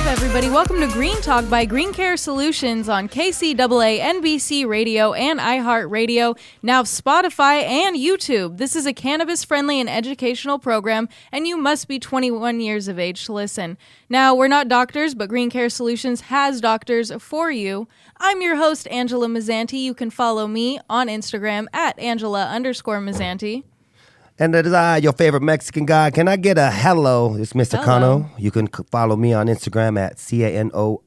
everybody? Welcome to Green Talk by Green Care Solutions on KCAA, NBC Radio, and iHeartRadio, now Spotify and YouTube. This is a cannabis-friendly and educational program, and you must be 21 years of age to listen. Now, we're not doctors, but Green Care Solutions has doctors for you. I'm your host, Angela Mazzanti. You can follow me on Instagram at Angela_Mazzanti. And it is I, your favorite Mexican guy. Can I get a hello? It's Mr. Cano. You can follow me on Instagram at CANO_BIS.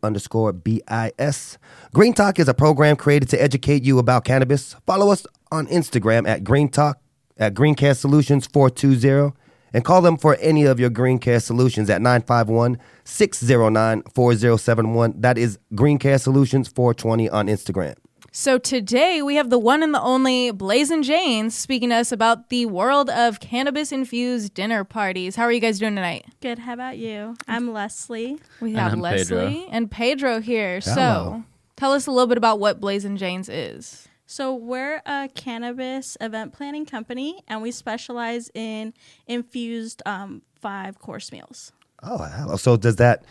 Green Talk is a program created to educate you about cannabis. Follow us on Instagram at Green Talk, at Green Care Solutions 420, and call them for any of your Green Care Solutions at 951-609-4071. That is Green Care Solutions 420 on Instagram. So today we have the one and the only Blazin' Janes speaking to us about the world of cannabis-infused dinner parties. How are you guys doing tonight? Good. How about you? I'm Leslie. We have Leslie and Pedro here. Hello. So tell us a little bit about what Blazin' Janes is. So we're a cannabis event planning company, and we specialize in infused 5-course meals. Oh, hello. So does that...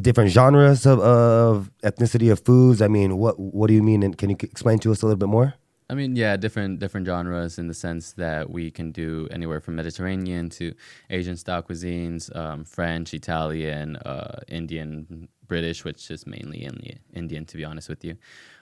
different genres of ethnicity of foods? I mean, what do you mean? And can you explain to us a little bit more? I mean, yeah, different genres in the sense that we can do anywhere from Mediterranean to Asian style cuisines, French, Italian, Indian, British, which is mainly Indian, to be honest with you,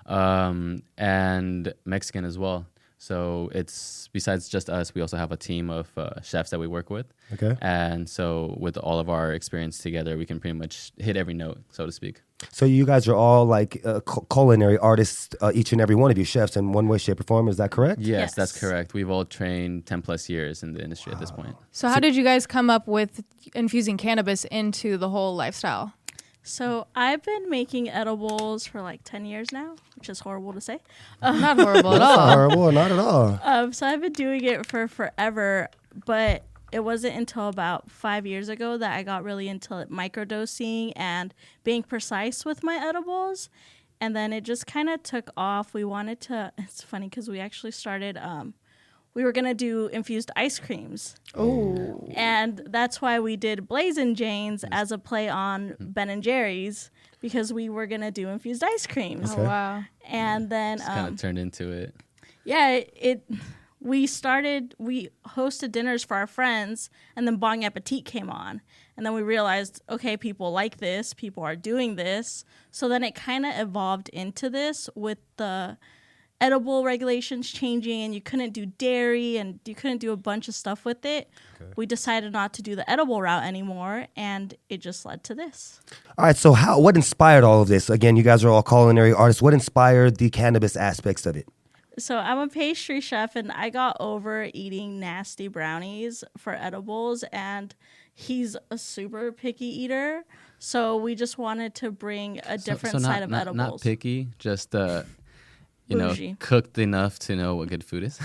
and Mexican as well. So it's, besides just us, we also have a team of chefs that we work with. Okay. And so with all of our experience together, we can pretty much hit every note, so to speak. So you guys are all like culinary artists, each and every one of you chefs in one way, shape, or form. Is that correct? Yes, that's correct. We've all trained 10 plus years in the industry at this point. So how did you guys come up with infusing cannabis into the whole lifestyle? So I've been making edibles for like 10 years now, which is horrible to say. Not horrible at all. Not horrible, not at all. So I've been doing it for forever, but it wasn't until about 5 years ago that I got really into microdosing and being precise with my edibles. And then it just kind of took off. We wanted to, it's funny because we actually started, we were going to do infused ice creams. Oh. And that's why we did Blazin' Janes as a play on Ben & Jerry's, because we were going to do infused ice creams. Okay. Oh, wow. And then... It's kind of turned into it. Yeah, we hosted dinners for our friends, and then Bon Appetit came on. And then we realized, okay, people like this, people are doing this. So then it kind of evolved into this with the edible regulations changing, and you couldn't do dairy and you couldn't do a bunch of stuff with it. Okay. We decided not to do the edible route anymore, and it just led to this. All right, so what inspired all of this? Again, you guys are all culinary artists. What inspired the cannabis aspects of it? So I'm a pastry chef, and I got over eating nasty brownies for edibles, and he's a super picky eater. So we just wanted to bring a different side of edibles. Not picky, just... Bougie. Cooked enough to know what good food is.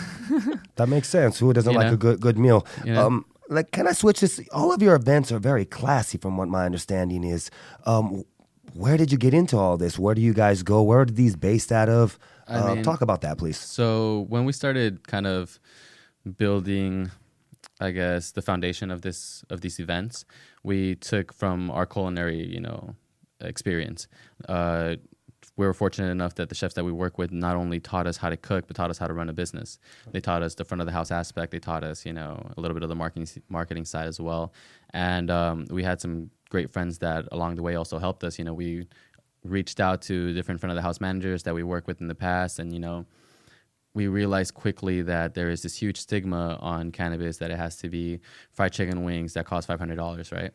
That makes sense. Who doesn't like a good meal? Can I switch this? All of your events are very classy, from what my understanding is. Where did you get into all this? Where do you guys go? Where are these based out of? Talk about that, please. So when we started kind of building, I guess, the foundation of these events, we took from our culinary, experience. We were fortunate enough that the chefs that we work with not only taught us how to cook, but taught us how to run a business. They taught us the front of the house aspect. They taught us, a little bit of the marketing side as well. And we had some great friends that along the way also helped us. We reached out to different front of the house managers that we worked with in the past. And, we realized quickly that there is this huge stigma on cannabis that it has to be fried chicken wings that cost $500, right?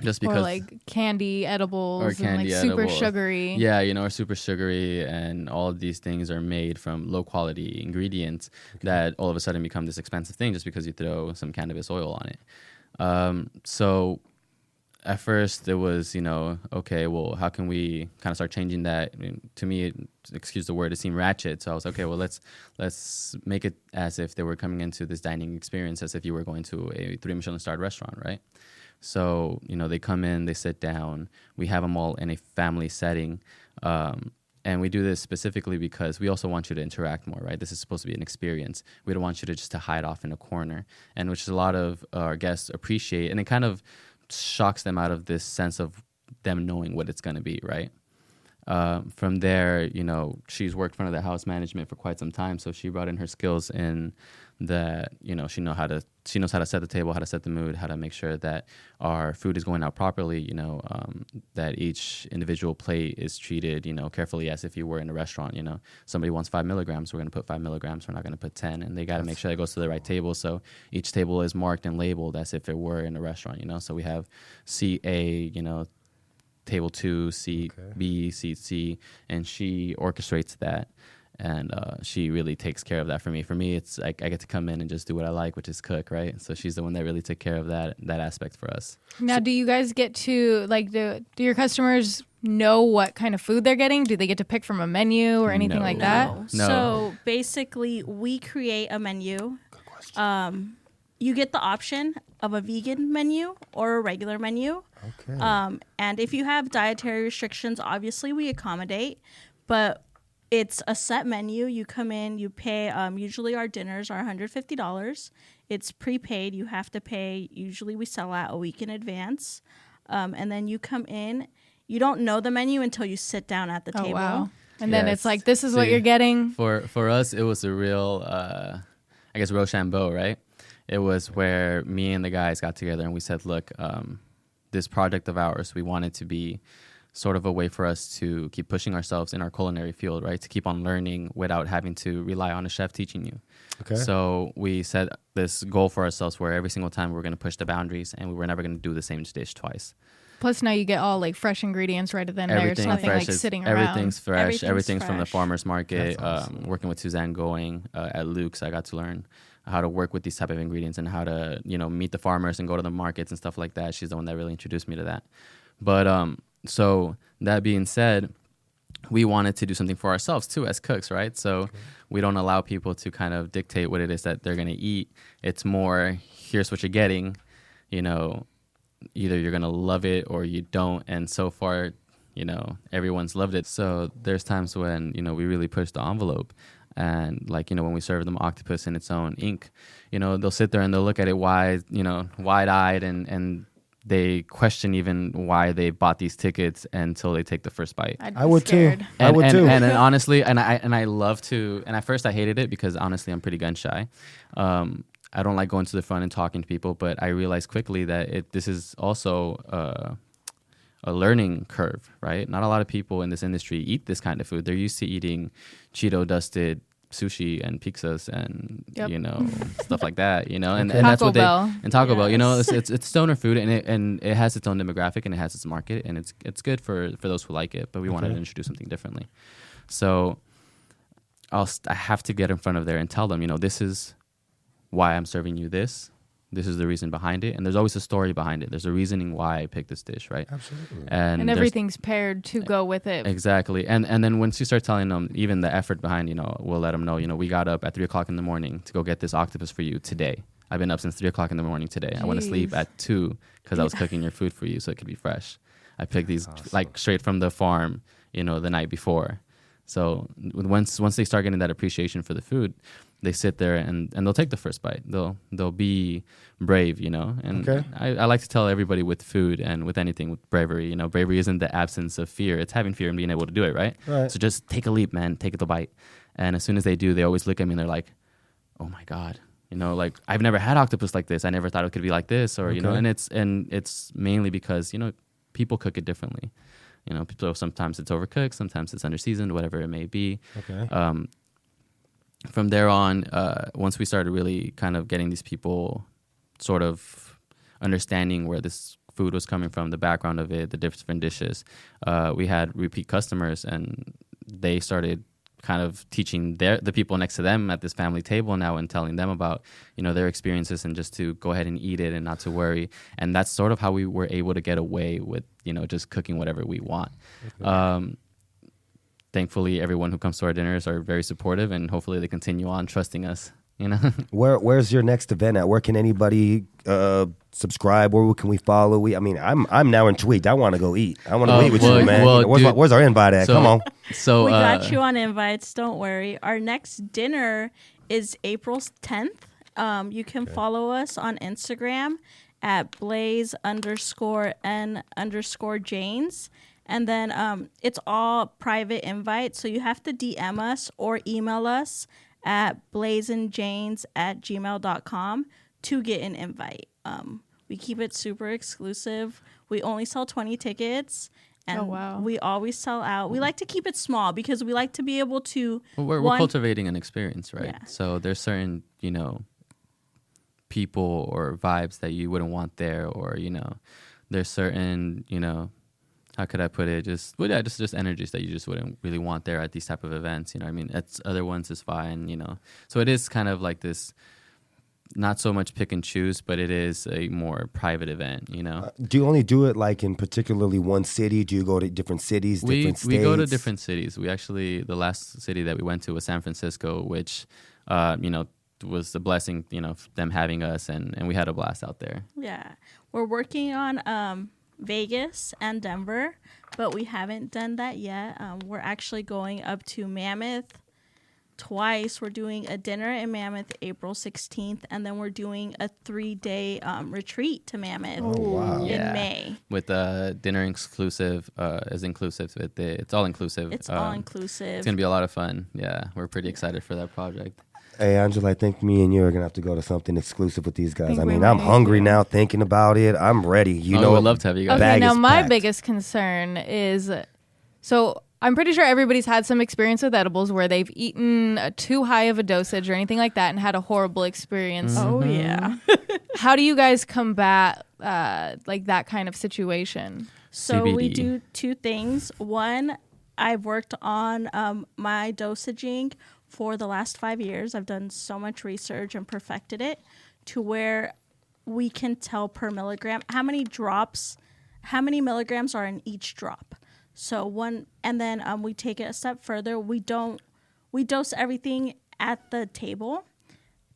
Just because, or like candy edibles and like super sugary. Yeah, or super sugary, and all of these things are made from low quality ingredients that all of a sudden become this expensive thing just because you throw some cannabis oil on it. So at first it was, okay, well, how can we kind of start changing that? I mean, to me, excuse the word, it seemed ratchet. So I was like, okay, well, let's make it as if they were coming into this dining experience as if you were going to a 3 Michelin starred restaurant, right? So, they come in, they sit down, we have them all in a family setting. And we do this specifically because we also want you to interact more, right? This is supposed to be an experience. We don't want you to just to hide off in a corner, and which a lot of our guests appreciate. And it kind of shocks them out of this sense of them knowing what it's going to be, right? From there, you know, she's worked front of the house management for quite some time, so she brought in her skills in that, you know, she knows how to set the table, how to set the mood, how to make sure that our food is going out properly, you know, that each individual plate is treated, you know, carefully as if you were in a restaurant. You know, somebody wants 5 milligrams, we're going to put 5 milligrams, we're not going to put 10, and they got to make sure it goes to the right table. So each table is marked and labeled as if it were in a restaurant, you know. So we have CA, you know, table 2, C, B, C, and she orchestrates that. And she really takes care of that for me. For me, it's like I get to come in and just do what I like, which is cook, right? So she's the one that really took care of that aspect for us. Now, do you guys get to, like, do your customers know what kind of food they're getting? Do they get to pick from a menu or anything like that? No. So basically, we create a menu. Good question. You get the option of a vegan menu or a regular menu. Okay. And if you have dietary restrictions, obviously we accommodate, but it's a set menu. You come in, you pay. Usually our dinners are $150. It's prepaid. You have to pay. Usually we sell out a week in advance. And then you come in. You don't know the menu until you sit down at the table. Wow. And then it's like, this is what you're getting. For us, it was a real, Rochambeau, right? It was where me and the guys got together and we said, look, this project of ours, we want it to be sort of a way for us to keep pushing ourselves in our culinary field, right? To keep on learning without having to rely on a chef teaching you. Okay. So we set this goal for ourselves where every single time we were going to push the boundaries and we were never going to do the same dish twice. Plus now you get all like fresh ingredients right then there. It's nothing like sitting around. Everything's fresh. Everything's from the farmer's market. Awesome. Working with Suzanne Going at Luke's, I got to learn how to work with these type of ingredients and how to, you know, meet the farmers and go to the markets and stuff like that. She's the one that really introduced me to that. But so that being said, we wanted to do something for ourselves too as cooks, right? So we don't allow people to kind of dictate what it is that they're going to eat. It's more, here's what you're getting, you know, either you're going to love it or you don't. And so far, you know, everyone's loved it. So there's times when, you know, we really push the envelope. And like, you know, when we serve them octopus in its own ink, you know, they'll sit there and they'll look at it wide-eyed and they question even why they bought these tickets until they take the first bite. I would too. And honestly, I love to. And at first, I hated it because honestly, I'm pretty gun shy. I don't like going to the front and talking to people. But I realized quickly that this is also a learning curve, right? Not a lot of people in this industry eat this kind of food. They're used to eating Cheeto dusted sushi and pizzas and you know stuff like that, you know, and that's what Bell. And Taco Bell, you know, it's stoner food and it has its own demographic and it has its market and it's good for those who like it, but we wanted to introduce something differently. So I have to get in front of there and tell them, you know, this is why I'm serving you this. This is the reason behind it. And there's always a story behind it. There's a reasoning why I picked this dish, right? Absolutely. And everything's paired to go with it. Exactly. And then once you start telling them, even the effort behind, you know, we'll let them know, you know, we got up at 3 o'clock in the morning to go get this octopus for you today. I've been up since 3 o'clock in the morning today. Jeez. I went to sleep at 2 because I was cooking your food for you so it could be fresh. I picked these like straight from the farm, you know, the night before. So once they start getting that appreciation for the food, they sit there and they'll take the first bite. They'll be brave, you know. And I like to tell everybody with food and with anything with bravery, you know, bravery isn't the absence of fear. It's having fear and being able to do it, right? So just take a leap, man. Take the bite. And as soon as they do, they always look at me and they're like, oh my God. You know, like I've never had octopus like this. I never thought it could be like this, or you know. And it's mainly because, you know, people cook it differently. You know, people, sometimes it's overcooked, sometimes it's underseasoned, whatever it may be. From there on, once we started really kind of getting these people sort of understanding where this food was coming from, the background of it, the different dishes, we had repeat customers, and they started kind of teaching the people next to them at this family table now and telling them about, you know, their experiences and just to go ahead and eat it and not to worry. And that's sort of how we were able to get away with, you know, just cooking whatever we want. Thankfully, everyone who comes to our dinners are very supportive, and hopefully they continue on trusting us. You know, where's your next event at? Where can anybody subscribe? Where can we follow? I'm now intrigued. I want to go eat. I want to eat with you, man. Well, where's our invite at? Come on. So we got you on invites. Don't worry. Our next dinner is April 10th. You can follow us on Instagram at blaze_n_janes. And then it's all private invites. So you have to DM us or email us at blazeandjanes@gmail.com to get an invite. We keep it super exclusive. We only sell 20 tickets. And we always sell out. We like to keep it small because we like to be able to... We're cultivating an experience, right? Yeah. So there's certain, people or vibes that you wouldn't want there, or, there's certain, how could I put it? Just energies that you just wouldn't really want there at these type of events. You know what I mean? It's other ones is fine, So it is kind of like this... not so much pick and choose, but it is a more private event, Do you only do it like in particularly one city? Do you go to different cities, different states? We go to different cities. We actually, the last city that we went to was San Francisco, which, was a blessing, them having us, and we had a blast out there. Yeah. We're working on Vegas and Denver, but we haven't done that yet. We're actually going up to Mammoth twice. We're doing a dinner in Mammoth April 16th, and then we're doing a 3-day retreat to Mammoth in May. With dinner inclusive, is inclusive. It's all inclusive. It's all inclusive. It's going to be a lot of fun. Yeah, we're pretty excited for that project. Hey, Angela, I think me and you are going to have to go to something exclusive with these guys. I mean, I'm hungry now thinking about it. I'm ready. You know, I'd love to have you guys. Okay, now my biggest concern is, so I'm pretty sure everybody's had some experience with edibles where they've eaten too high of a dosage or anything like that and had a horrible experience. Mm-hmm. Oh, yeah. How do you guys combat like that kind of situation? So CBD. We do two things. One, I've worked on my dosaging for the last 5 years. I've done so much research and perfected it to where we can tell per milligram how many milligrams are in each drop. So and then we take it a step further. We dose everything at the table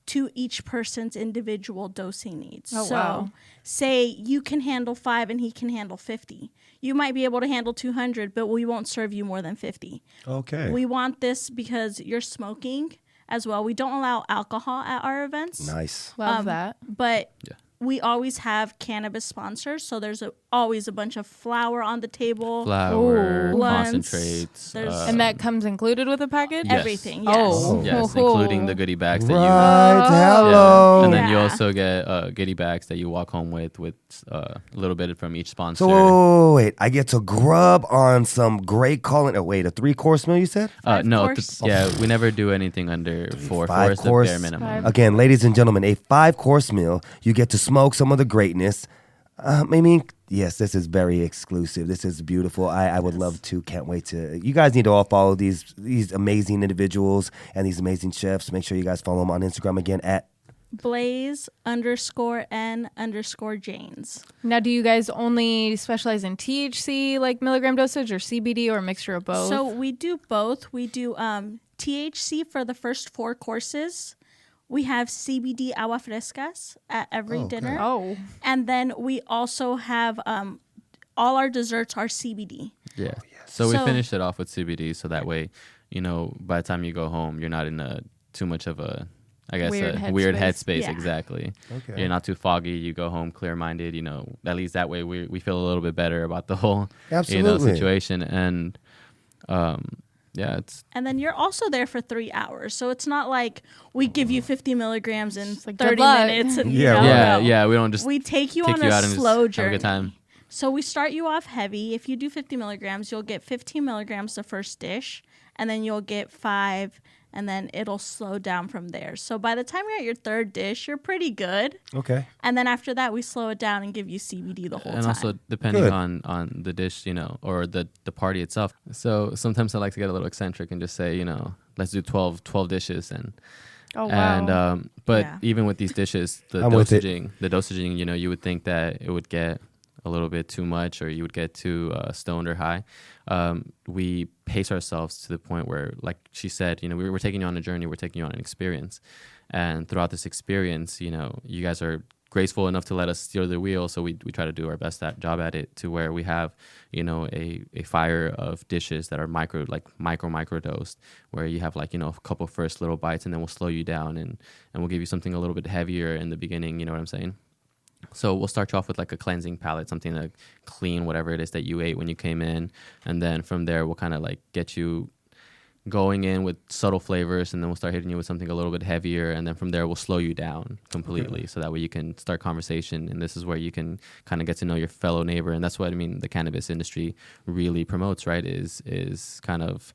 to each person's individual dosing needs. Oh, so wow. Say you can handle 5 and he can handle 50. You might be able to handle 200, but we won't serve you more than 50. Okay. We want this because you're smoking as well. We don't allow alcohol at our events. Nice. Love that. But we always have cannabis sponsors, so there's always a bunch of flour on the table. Flour, blunts, concentrates. And that comes included with the package? Yes. Everything, yes. Oh. Yes, including the goodie bags that you... Right, hello. Yeah. And then you also get goodie bags that you walk home with a little bit from each sponsor. So wait, I get to grub on some great calling. Oh, wait, a 3-course meal you said? No, we never do anything under 4. 4 is the bare minimum. Again, ladies and gentlemen, a 5-course meal. You get to smoke some of the greatness. I mean, yes, this is very exclusive. This is beautiful. I would love to. Can't wait to. You guys need to all follow these amazing individuals and these amazing chefs. Make sure you guys follow them on Instagram again at Blaze_N_Janes. Now, do you guys only specialize in THC, like milligram dosage, or CBD, or a mixture of both? So we do both. We do THC for the first 4 courses. We have CBD agua frescas at every dinner. Oh. And then we also have all our desserts are CBD. Yeah. So we finished it off with CBD, so that way, by the time you go home, you're not in too much of a, I guess, weird headspace. Yeah. Exactly. Okay. You're not too foggy. You go home clear-minded. At least that way we feel a little bit better about the whole situation. And and then you're also there for 3 hours, so it's not like we give you 50 milligrams in like 30 minutes. And, we don't just we take you on a slow journey. Have a good time. So we start you off heavy. If you do 50 milligrams, you'll get 15 milligrams the first dish, and then you'll get 5, and then it'll slow down from there. So by the time you're at your 3rd dish, you're pretty good. Okay. And then after that, we slow it down and give you CBD the whole time. And also depending on the dish, or the party itself. So sometimes I like to get a little eccentric and just say, let's do 12 dishes. And even with these dishes, the dosaging, you would think that it would get a little bit too much, or you would get too stoned or high. We pace ourselves to the point where, like she said, we're taking you on a journey, we're taking you on an experience. And throughout this experience, you guys are graceful enough to let us steer the wheel, so we try to do our best job at it, to where we have, a fire of dishes that are micro dosed, where you have a couple first little bites, and then we'll slow you down, and we'll give you something a little bit heavier in the beginning, you know what I'm saying? So we'll start you off with like a cleansing palette, something to clean whatever it is that you ate when you came in. And then from there, we'll kind of like get you going in with subtle flavors, and then we'll start hitting you with something a little bit heavier. And then from there, we'll slow you down completely. So that way you can start conversation. And this is where you can kind of get to know your fellow neighbor. And that's what I mean, the cannabis industry really promotes, right? Is kind of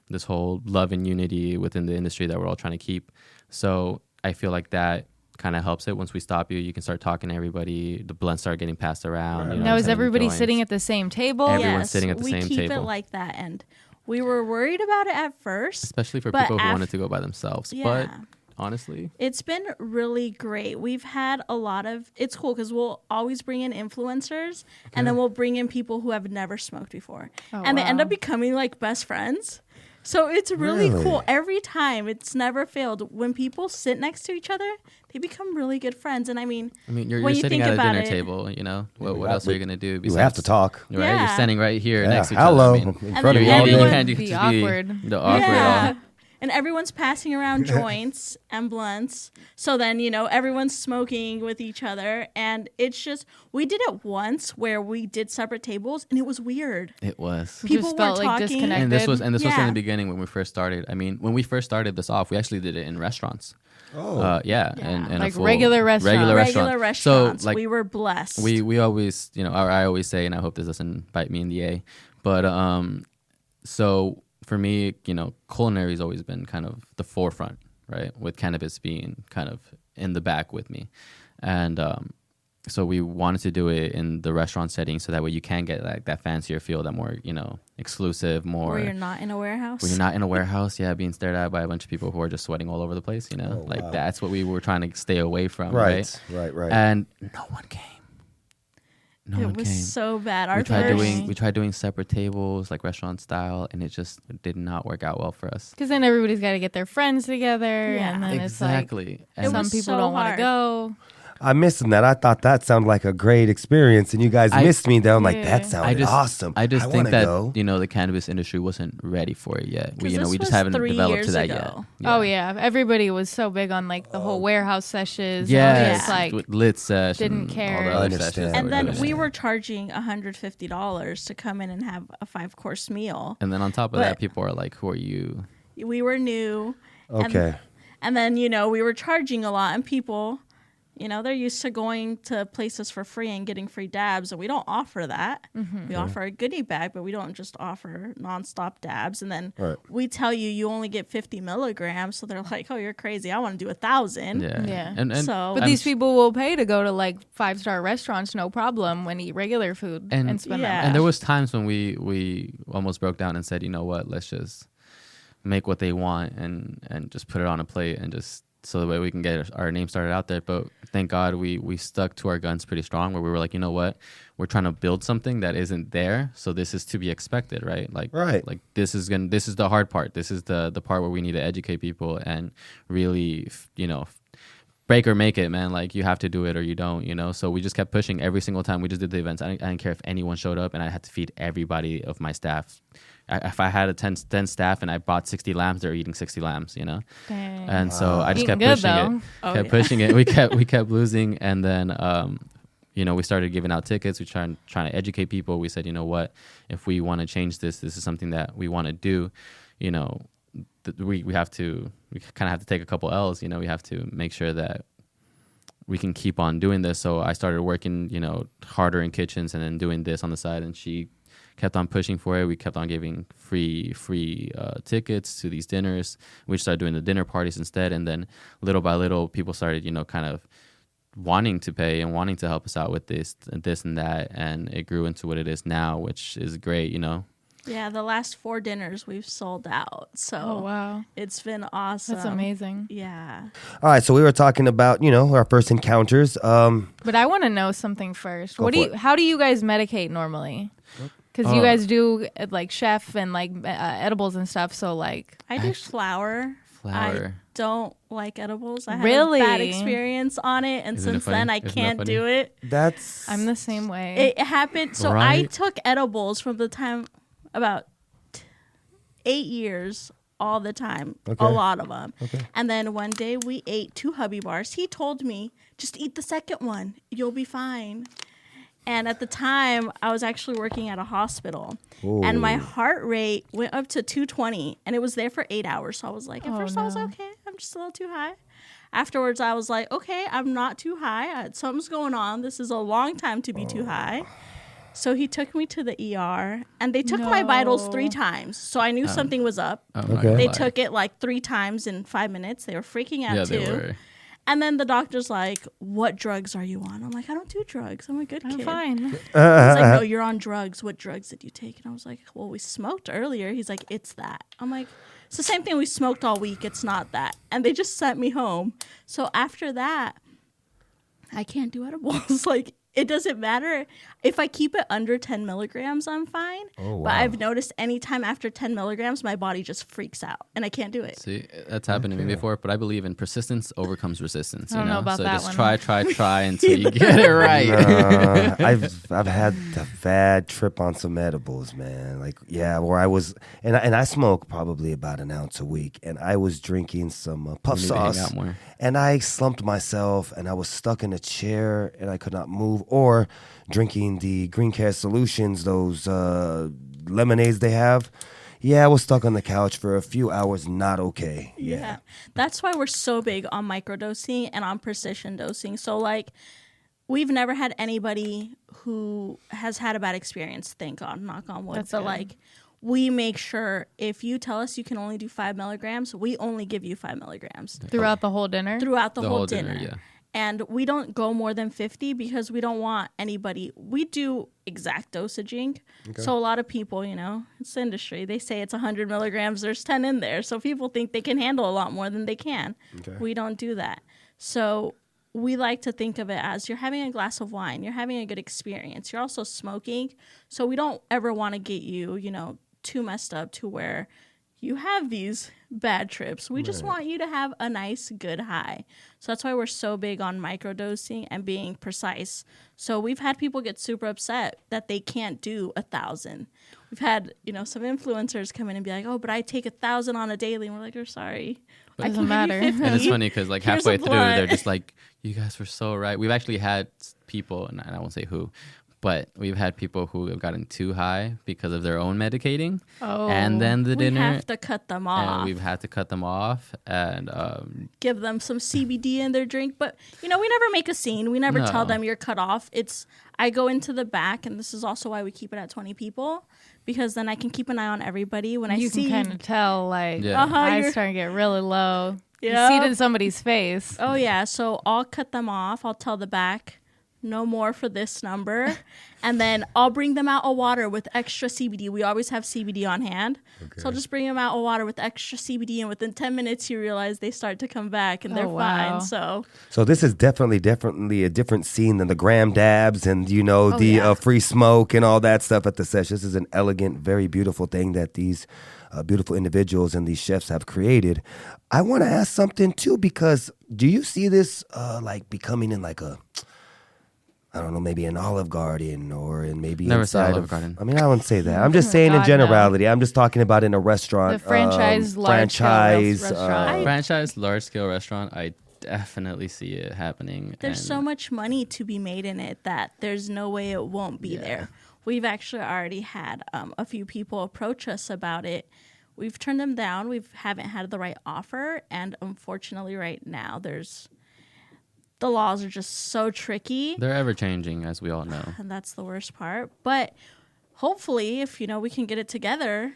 this whole love and unity within the industry that we're all trying to keep. So I feel like that kind of helps it. Once we stop you, you can start talking to everybody. The blends start getting passed around. Right. You know, now, is everybody sitting at the same table? Everyone's sitting at the same table. We keep it like that, and we were worried about it at first, especially for people who wanted to go by themselves. Yeah. But honestly, it's been really great. We've had a lot of. It's cool because we'll always bring in influencers, and then we'll bring in people who have never smoked before, and they end up becoming like best friends. So it's really cool. Every time, it's never failed. When people sit next to each other, they become really good friends. And I mean, you're sitting at a dinner table, you know? What else are you going to do? You have to talk. Right? Yeah. You're standing right here next to each other. Hello. In front of you all day. day. You can't be awkward. The awkward And everyone's passing around joints and blunts. So then, you know, everyone's smoking with each other. And it's just, we did it once where we did separate tables, and it was weird. It was. People just felt were like talking. disconnected. And this was in the beginning when we first started. I mean, when we first started this off, we actually did it in restaurants. Oh. And like regular restaurants. Regular restaurants. So, like, we were blessed. We always, you know, I always say, and I hope this doesn't bite me in the A, but so for me, you know, culinary has always been kind of the forefront, right? With cannabis being kind of in the back with me. And so we wanted to do it in the restaurant setting so that way you can get like that fancier feel, that more, you know, exclusive, more. Where you're not in a warehouse. Where you're not in a warehouse, being stared at by a bunch of people who are just sweating all over the place, you know? That's what we were trying to stay away from, right? Right. And no one came. It was so bad. We tried doing separate tables, like restaurant style, and it just did not work out well for us. Because then everybody's got to get their friends together, and then exactly. It's like some people don't want to go. I'm missing that. I thought that sounded like a great experience, and you guys missed me. Though I'm like, that sounded awesome. I just think that you know the cannabis industry wasn't ready for it yet. We just haven't developed to that yet. Oh yeah, everybody was so big on like the whole warehouse sessions. Yes, like lit sessions. Didn't care. And then we were charging $150 to come in and have a 5-course meal. And then on top of that, people are like, "Who are you?" We were new. Okay. And then you know we were charging a lot, and people. You know, they're used to going to places for free and getting free dabs, and we don't offer that. Mm-hmm. We offer a goodie bag, but we don't just offer nonstop dabs. And then we tell you only get 50 milligrams, so they're like, "Oh, you're crazy! I want to do 1,000." Yeah. But these people will pay to go to like 5-star restaurants, no problem, and eat regular food and spend that much. And there was times when we almost broke down and said, "You know what? Let's just make what they want and just put it on a plate and just." So the way we can get our name started out there. But thank God we stuck to our guns pretty strong, where we were like, you know what, we're trying to build something that isn't there, so this is to be expected, right? Like this is the hard part. This is the part where we need to educate people and really, you know, break or make it, man. Like you have to do it or you don't, you know. So we just kept pushing every single time we just did the events. I didn't care if anyone showed up, and I had to feed everybody of my staff. If I had 10 staff and I bought 60 lambs, they're eating 60 lambs, you know? Dang. And so I just kept pushing it. We kept losing. And then, you know, we started giving out tickets. We trying to educate people. We said, you know what, if we want to change this is something that we want to do, you know, we kind of have to take a couple L's, you know, we have to make sure that we can keep on doing this. So I started working, you know, harder in kitchens and then doing this on the side. And she kept on pushing for it. We kept on giving free tickets to these dinners. We started doing the dinner parties instead. And then little by little, people started, you know, kind of wanting to pay and wanting to help us out with this and that. And it grew into what it is now, which is great, you know. Yeah, the last 4 dinners we've sold out. So wow, it's been awesome. That's amazing. Yeah. All right, so we were talking about, you know, our first encounters. But I want to know something first. How do you guys medicate normally? Because you guys do like chef and like edibles and stuff. So like I do flour. I don't like edibles. I had really a bad experience on it, and since then I can't do it. I'm the same way. It happened. So I took edibles from the time about 8 years all the time, Okay. a lot of them. Okay. And then one day we ate 2 Hubby Bars. He told me, just eat the second one. You'll be fine. And at the time, I was actually working at a hospital. Ooh. And my heart rate went up to 220. And it was there for 8 hours. So I was like, at first I was okay. I'm just a little too high. Afterwards, I was like, okay, I'm not too high. Something's going on. This is a long time to be too high. So he took me to the ER, and they took my vitals 3 times. So I knew something was up. Okay. They took it like 3 times in 5 minutes. They were freaking out too. They were. And then the doctor's like, what drugs are you on? I'm like, I don't do drugs. I'm a good kid. I'm fine. He's like, no, you're on drugs. What drugs did you take? And I was like, well, we smoked earlier. He's like, it's that. I'm like, it's the same thing we smoked all week. It's not that. And they just sent me home. So after that, I can't do edibles. Like, it doesn't matter. If I keep it under 10 milligrams, I'm fine. Oh, wow. But I've noticed anytime after 10 milligrams, my body just freaks out and I can't do it. See, that's happened to me before, but I believe in persistence overcomes resistance. I don't know about so that just one. try until you get it right. I've had a bad trip on some edibles, man. Like, yeah, where I was, and I smoke probably about an ounce a week, and I was drinking some puff You need to hang sauce, out more. and I slumped myself, and I was stuck in a chair, and I could not move, or drinking the Green Care Solutions, those lemonades they have. Yeah, I was stuck on the couch for a few hours, not okay. Yeah. That's why we're so big on microdosing and on precision dosing. So, like, we've never had anybody who has had a bad experience, thank God, knock on wood. That's but, good. like, we make sure if you tell us you can only do 5 milligrams, we only give you 5 milligrams Throughout the whole dinner? throughout the whole dinner, dinner. yeah. And we don't go more than 50 because we don't want anybody. We do exact dosaging. So a lot of people, you know, it's the industry. They say it's 100 milligrams. There's 10 in there. So people think they can handle a lot more than they can. Okay. We don't do that. So we like to think of it as you're having a glass of wine. You're having a good experience. You're also smoking. So we don't ever want to get you, you know, too messed up to where you have these bad trips. We just want you to have a nice, good high. So that's why we're so big on microdosing and being precise. So we've had people get super upset that they can't do 1,000. We've had, you know, some influencers come in and be like, oh, but I take 1,000 on a daily. And we're like, oh, sorry. I Doesn't can matter. give you 50. And it's funny because like Here's halfway a through, blunt. they're just like, you guys were so right. We've actually had people, and I won't say who, but we've had people who have gotten too high because of their own medicating. Oh. And then the We dinner. have to cut them off. And we've had to cut them off. And Give them some CBD in their drink. But, you know, we never make a scene. We never tell No. them you're cut off. I go into the back, and this is also why we keep it at 20 people, because then I can keep an eye on everybody. When You I see can kind of tell, like, Yeah. eyes you're- starting to get really low. Yeah. You see it in somebody's face. Oh, yeah. So I'll cut them off. I'll tell the back, no more for this number. And then I'll bring them out a water with extra CBD. We always have CBD on hand. So I'll just bring them out a water with extra CBD. And within 10 minutes, you realize they start to come back and they're Oh, wow. fine. So this is definitely a different scene than the gram dabs and, you know, yeah. free smoke and all that stuff at the session. This is an elegant, very beautiful thing that these beautiful individuals and these chefs have created. I want to ask something too, because do you see this like becoming in like a, I don't know, maybe an Olive Garden or in maybe Never said inside Olive of, Garden. I mean, I wouldn't say that. I'm just saying in God, no. generality. I'm just talking about in a restaurant. The franchise, large-scale franchise, restaurant. franchise, large scale restaurant, I definitely see it happening. There's And so much money to be made in it that there's no way it won't be there. We've actually already had a few people approach us about it. We've turned them down. We haven't had the right offer. And unfortunately, right now, the laws are just so tricky. they're ever changing, as we all know. And that's the worst part. But hopefully, if, you know, we can get it together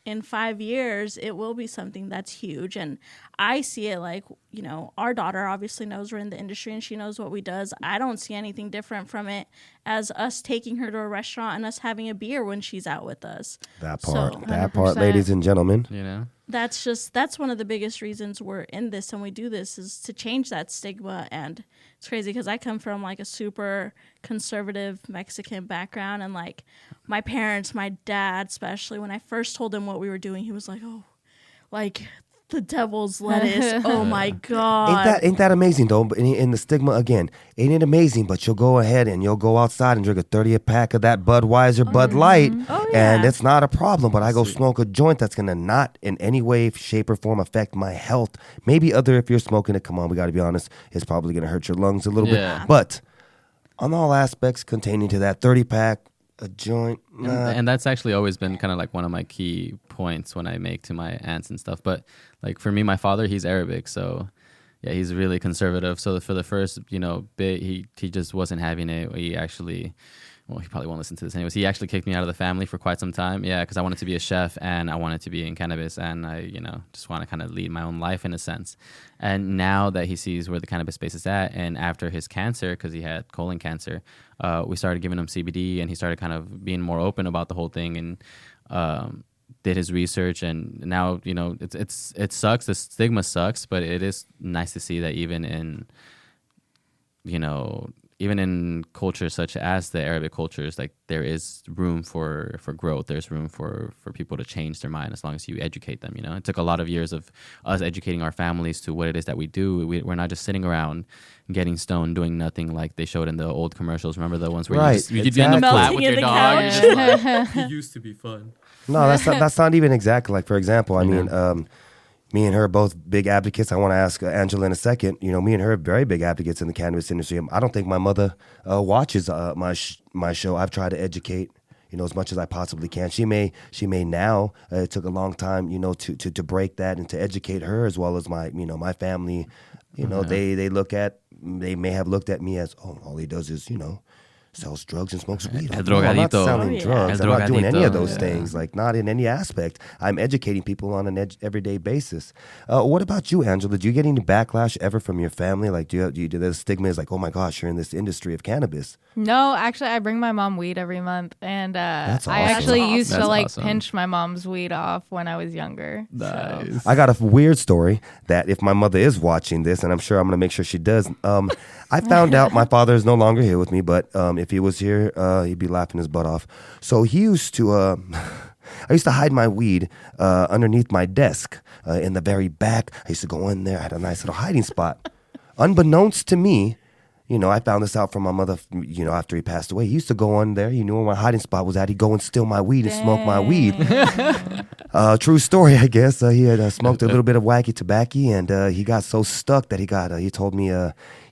in 5 years, it will be something that's huge. And I see it like, you know, our daughter obviously knows we're in the industry and she knows what we does. I don't see anything different from it as us taking her to a restaurant and us having a beer when she's out with us. That So, part, 100%. ladies and gentlemen. You know, That's one of the biggest reasons we're in this and we do this is to change that stigma. And it's crazy because I come from like a super conservative Mexican background, and like my parents, my dad especially, when I first told him what we were doing, he was like, oh, like the devil's lettuce. Oh my God. Ain't that amazing though? But in the stigma again, ain't it amazing? But you'll go ahead and you'll go outside and drink a 30 pack of that Budweiser, Bud Light, and it's not a problem. But I go smoke a joint that's gonna not in any way, shape, or form affect my health. Maybe if you're smoking it, come on, we got to be honest, it's probably gonna hurt your lungs a little bit. But on all aspects containing to that 30 pack. A joint. And that's actually always been kind of like one of my key points when I make to my aunts and stuff. But like for me, my father, he's Arabic. So yeah, he's really conservative. So for the first, bit, he just wasn't having it. He actually, he probably won't listen to this anyways. He actually kicked me out of the family for quite some time. Yeah, because I wanted to be a chef and I wanted to be in cannabis and I, just want to kind of lead my own life in a sense. And now that he sees where the cannabis space is at, and after his cancer, because he had colon cancer, we started giving him CBD, and he started kind of being more open about the whole thing, and did his research. And now, it sucks. The stigma sucks, but it is nice to see that even in cultures such as the Arabic cultures, like there is room for growth. There's room for people to change their mind as long as you educate them. It took a lot of years of us educating our families to what it is that we do. We're not just sitting around getting stoned, doing nothing like they showed in the old commercials. Remember the ones where you'd be on the flat with your dog? It used to be fun. No, that's not even exactly like, for example, I mean, me and her are both big advocates. I want to ask Angela in a second. Me and her are very big advocates in the cannabis industry. I don't think my mother watches my show. I've tried to educate, as much as I possibly can. She may now. It took a long time, to break that and to educate her as well as my family. They may have looked at me as, all he does is, sells drugs and smokes weed. I'm not selling drugs. I'm not doing any of those things. Like, not in any aspect. I'm educating people on an everyday basis. What about you, Angela? Do you get any backlash ever from your family? Like, do the stigma is like, oh my gosh, you're in this industry of cannabis? No, actually, I bring my mom weed every month, and That's awesome. I actually used to awesome. pinch my mom's weed off when I was younger. Nice. I got a weird story that if my mother is watching this, and I'm sure I'm going to make sure she does. I found out my father is no longer here with me, but if he was here, he'd be laughing his butt off. So he used to, I used to hide my weed underneath my desk in the very back. I used to go in there. I had a nice little hiding spot. Unbeknownst to me, I found this out from my mother, after he passed away. He used to go on there. He knew where my hiding spot was at. He'd go and steal my weed and smoke my weed. True story, I guess. He had smoked a little bit of wacky tobacco, and he got so stuck that he told me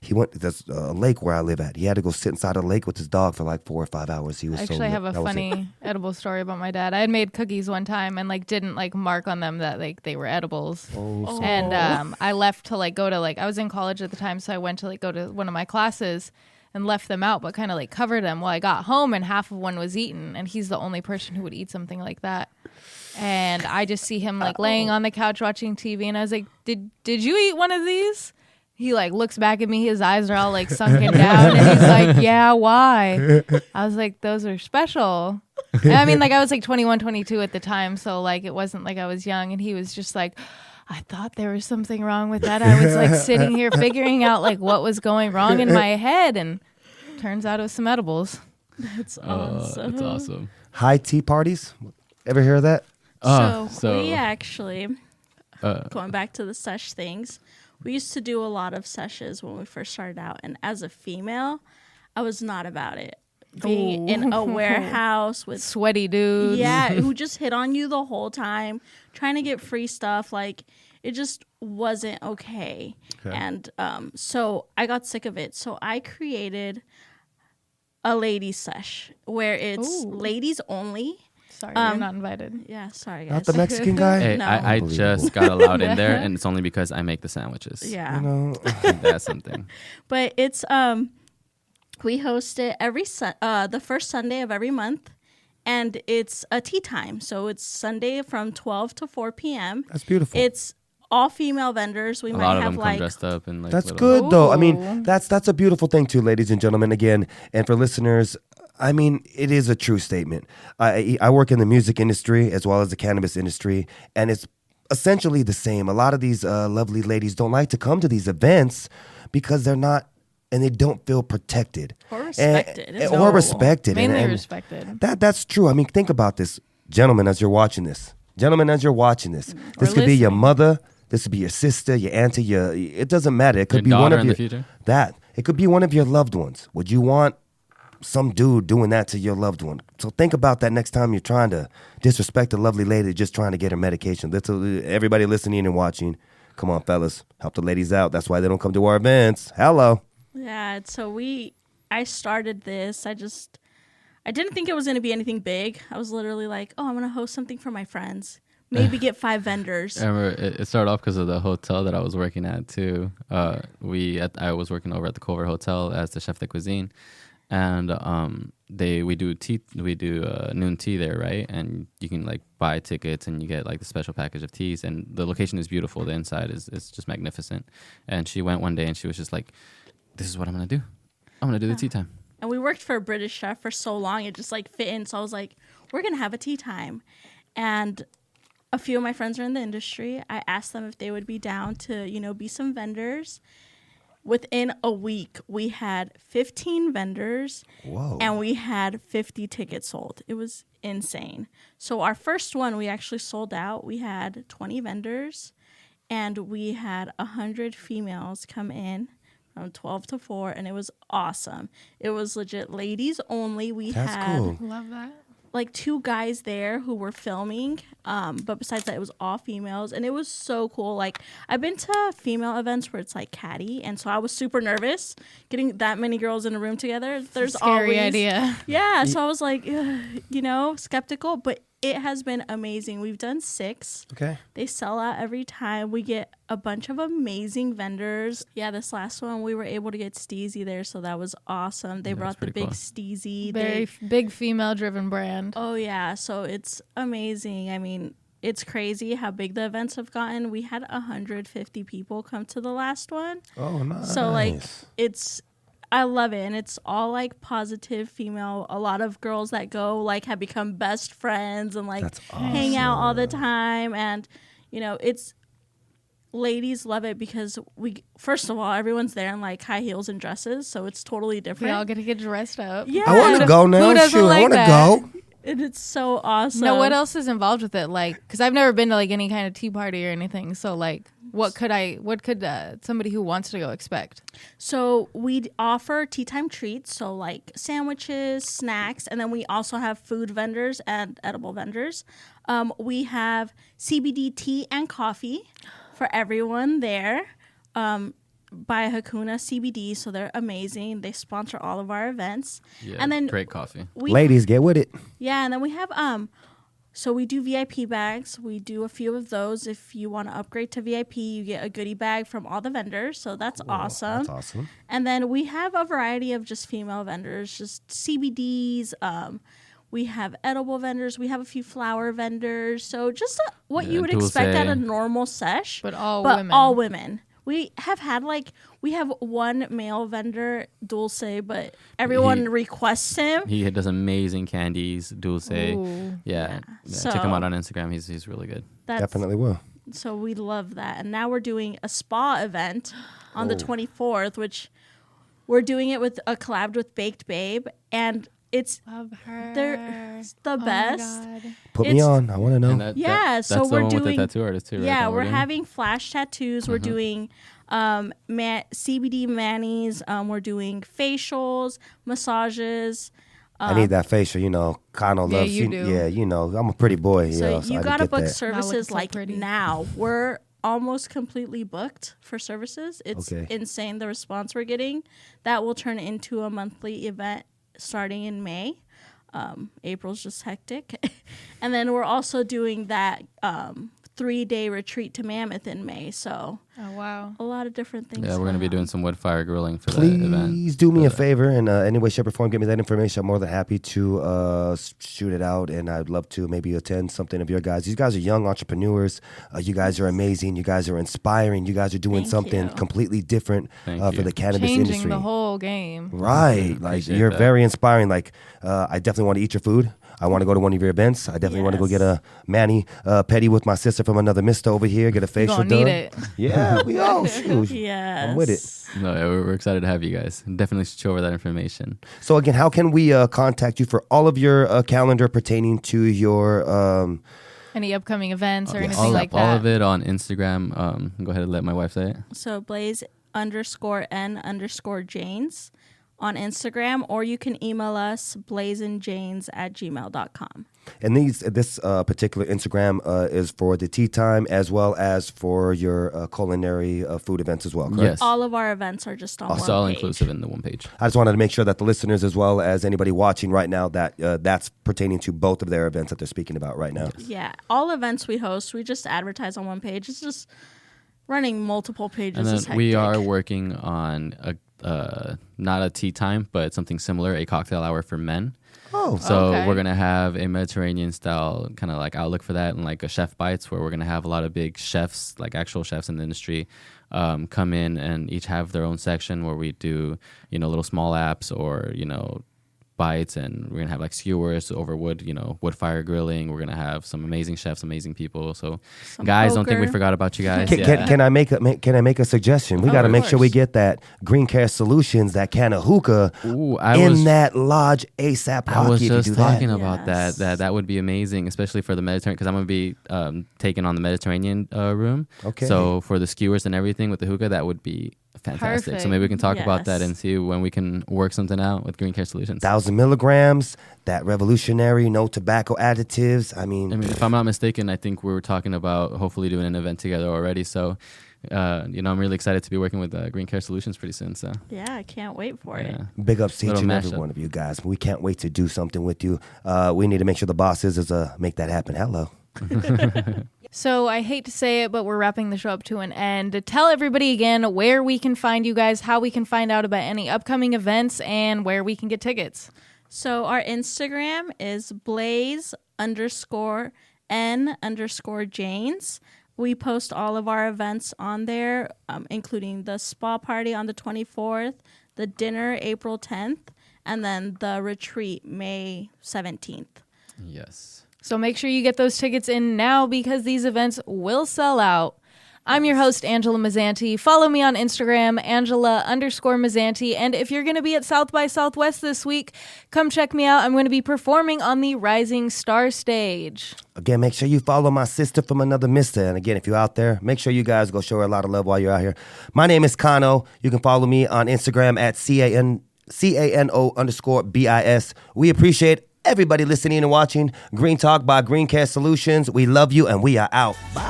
he went to this lake where I live at. He had to go sit inside a lake with his dog for like 4 or 5 hours. He was Actually, I have a funny edible story about my dad. I had made cookies one time and didn't mark on them that they were edibles. And I left to go to I was in college at the time, so I went to go to one of my classes and left them out, but kind of covered them. Well, I got home and half of one was eaten, and he's the only person who would eat something like that. And I just see him laying on the couch watching TV, and I was like, "Did you eat one of these?" He looks back at me, his eyes are all sunken down, and he's like, "Yeah, why?" I was like, "Those are special." And I mean, I was 21, 22 at the time, so it wasn't I was young, and he was just like, I thought there was something wrong with that. I was sitting here figuring out what was going wrong in my head, and turns out it was some edibles. That's awesome. That's awesome. High tea parties? Ever hear of that? So we actually, going back to the sesh things, we used to do a lot of seshes when we first started out. And as a female, I was not about it. Being in a warehouse with sweaty dudes. Yeah, who just hit on you the whole time, trying to get free stuff. It just wasn't okay. And so I got sick of it. So I created a ladies sesh where it's ladies only. Sorry, you're not invited. Yeah, sorry guys. Not the Mexican guy? Hey, No. I just got allowed in there, and it's only because I make the sandwiches. Yeah. That's something. But it's we host it every the first Sunday of every month, and it's a tea time. So it's Sunday from 12 to 4 p.m. That's beautiful. It's all female vendors. We A might lot of have them come dressed up and That's little... good though. I mean, that's a beautiful thing too, ladies and gentlemen. Again, and for listeners, I mean, it is a true statement. I work in the music industry as well as the cannabis industry, and it's essentially the same. A lot of these lovely ladies don't like to come to these events because they're not, and they don't feel protected. Or respected. Or respected. Mainly and respected. That's true. I mean, think about this. Gentlemen, as you're watching this. This could be your mother. This could be your sister, your auntie, it doesn't matter. It could be daughter one of in your the future? It could be one of your loved ones. Would you want some dude doing that to your loved one? So think about that next time you're trying to disrespect a lovely lady just trying to get her medication. Everybody listening and watching, come on, fellas, help the ladies out. That's why they don't come to our events. Hello. Yeah, so I started this. I didn't think it was going to be anything big. I was literally like, oh, I'm going to host something for my friends. Maybe get 5 vendors. I remember it started off because of the hotel that I was working at too. I was working over at the Culver Hotel as the chef de cuisine, and we do noon tea there, right? And you can like buy tickets and you get like the special package of teas, and the location is beautiful. The inside is just magnificent. And she went one day and she was just like, "This is what I'm gonna do. I'm gonna do the tea time." And we worked for a British chef for so long, it just like fit in. So I was like, we're gonna have a tea time, and a few of my friends are in the industry. I asked them if they would be down to, be some vendors. Within a week, we had 15 vendors. Whoa. And we had 50 tickets sold. It was insane. So our first one, we actually sold out. We had 20 vendors, and we had 100 females come in from 12 to 4, and it was awesome. It was legit ladies only. That's cool. Love that. Like 2 guys there who were filming, but besides that, it was all females, and it was so cool. Like, I've been to female events where it's like catty, and so I was super nervous getting that many girls in a room together. There's Scary always idea. Yeah, so I was like, skeptical, but it has been amazing. We've done 6. Okay. They sell out every time. We get a bunch of amazing vendors. Yeah, this last one, we were able to get Steezy there, so that was awesome. They brought the big cool. Steezy. Very big female-driven brand. Oh, yeah, so it's amazing. I mean, it's crazy how big the events have gotten. We had 150 people come to the last one. Oh, nice. So, like, I love it, and it's all like positive female. A lot of girls that go like have become best friends and like hang out all the time, and it's ladies love it because first of all, everyone's there in like high heels and dresses, so it's totally different. We all get to get dressed up. Yeah, I want to go now. Who doesn't like I want to that? go. And it's so awesome. Now, what else is involved with it? Like, because I've never been to like any kind of tea party or anything. So, like, what could somebody who wants to go expect? So we offer tea time treats, so like sandwiches, snacks, and then we also have food vendors and edible vendors. We have CBD tea and coffee for everyone there. By Hakuna CBD, so they're amazing. They sponsor all of our events. Yeah, and then great coffee. Ladies, get with it. Yeah, and then we have so we do VIP bags. We do a few of those. If you want to upgrade to VIP, you get a goodie bag from all the vendors. So that's awesome. That's awesome. And then we have a variety of just female vendors, just CBDs. We have edible vendors. We have a few flower vendors. So just what you would expect at a normal sesh, but all women. We have one male vendor, Dulce, but everyone requests him. He does amazing candies, Dulce. Ooh. Yeah. So, check him out on Instagram. He's really good. Definitely will. So we love that. And now we're doing a spa event on the 24th, which we're doing it with a collab with Baked Babe. And it's love her. They're the best. Put me on. I want to know. So we're doing with the tattoo artist too, right? Yeah, we're having flash tattoos. We're doing CBD manis. We're doing facials, massages. I need that facial, Kano loves. you do. Yeah, I'm a pretty boy. So you gotta book that. services like now. We're almost completely booked for services. It's insane the response we're getting. That will turn into a monthly event starting in May. April's just hectic. And then we're also doing that 3-day retreat to Mammoth in May. So wow, a lot of different things. Yeah, we're going to be doing some wood fire grilling for that event. Please do me a favor and any way, shape, or form, give me that information. I'm more than happy to shoot it out, and I'd love to maybe attend something of your guys. These guys are young entrepreneurs. You guys are amazing. You guys are inspiring. You guys are doing something completely different for the cannabis industry. Changing the whole game. Right. Like, you're very inspiring. Like, I definitely want to eat your food. I want to go to one of your events. I definitely want to go get a mani petty with my sister from another mister over here. Get a facial done. Need it. Yeah, we all shoot. Yes. I'm with it. No, we're excited to have you guys. Definitely shoot over that information. So again, how can we contact you for all of your calendar pertaining to your Any upcoming events or anything all, like that? All of it on Instagram. Go ahead and let my wife say it. So Blaze_N_Janes on Instagram, or you can email us blazeandjanes@gmail.com. And this particular Instagram is for the tea time as well as for your culinary food events as well, correct? Yes. All of our events are just on one It's all page. inclusive in the one page. I just wanted to make sure that the listeners as well as anybody watching right now that that's pertaining to both of their events that they're speaking about right now. Yeah, all events we host, we just advertise on one page. It's just running multiple pages. And is then we hectic. are working on not a tea time, but something similar, a cocktail hour for men. Oh, So Okay. we're going to have a Mediterranean style kind of like outlook for that, and like a chef bites where we're going to have a lot of big chefs, like actual chefs in the industry, come in and each have their own section where we do, little small apps or, bites, and we're going to have like skewers over wood, wood fire grilling. We're going to have some amazing chefs, amazing people. So Some guys, don't think we poker. forgot about you guys. Can I make a suggestion? We got to of make sure we course. get that Green Care Solutions, that can of hookah, Ooh, that lodge ASAP. I was Rocky to just do talking that. about Yes. that would be amazing, especially for the Mediterranean, because I'm going to be taking on the Mediterranean room. Okay. So for the skewers and everything with the hookah, that would be fantastic. Perfect. So maybe we can talk about that Yes. and see when we can work something out with Green Care Solutions. 1,000 milligrams, that revolutionary, no tobacco additives. I mean, If I'm not mistaken, I think we were talking about hopefully doing an event together already. So, I'm really excited to be working with Green Care Solutions pretty soon. So, Yeah, I can't wait for it. yeah. big ups to each Little and every mashup. one of you guys. We can't wait to do something with you. We need to make sure the bosses make that happen. Hello. So I hate to say it, but we're wrapping the show up to an end. Tell everybody again where we can find you guys, how we can find out about any upcoming events, and where we can get tickets. So our Instagram is Blaze_N_Janes. We post all of our events on there, including the spa party on the 24th, the dinner April 10th, and then the retreat May 17th. Yes. So make sure you get those tickets in now because these events will sell out. I'm your host, Angela Mazzanti. Follow me on Instagram, Angela_Mazzanti. And if you're going to be at South by Southwest this week, come check me out. I'm going to be performing on the Rising Star stage. Again, make sure you follow my sister from another mister. And again, if you're out there, make sure you guys go show her a lot of love while you're out here. My name is Kano. You can follow me on Instagram at CANO_BIS. We appreciate everybody listening and watching Green Talk by Green Care Solutions. We love you and we are out. Bye.